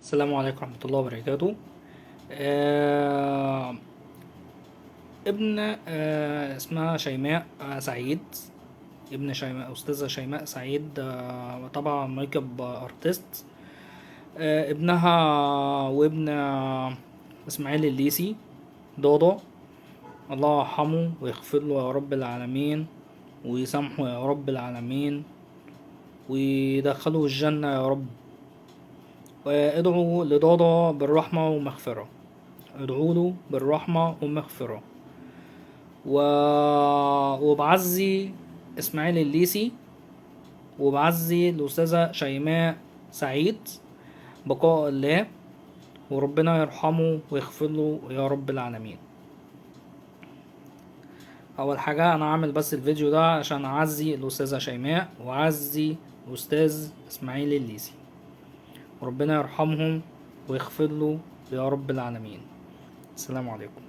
السلام عليكم ورحمة الله وبركاته. آه ابن اسمها شيماء سعيد. ابن شيماء أستاذة شيماء سعيد، طبعا ميك اب ارتست. ابنها وابن اسماعيل الليسي ضاضة. الله يرحمه ويغفر له يا رب العالمين، ويسامحه يا رب العالمين، ويدخله الجنة يا رب. وادعوا لضاضة بالرحمة ومغفرة. ادعوا له بالرحمة والمغفرة. و... وبعزي اسماعيل الليسي، وبعزي الأستاذة شيماء سعيد بقاء الله، وربنا يرحمه ويغفر له يا رب العالمين. أول حاجة أنا عامل بس الفيديو ده عشان أعزي الأستاذة شيماء وأعزي الأستاذ إسماعيل الليسي، وربنا يرحمهم ويغفر له يا رب العالمين. السلام عليكم.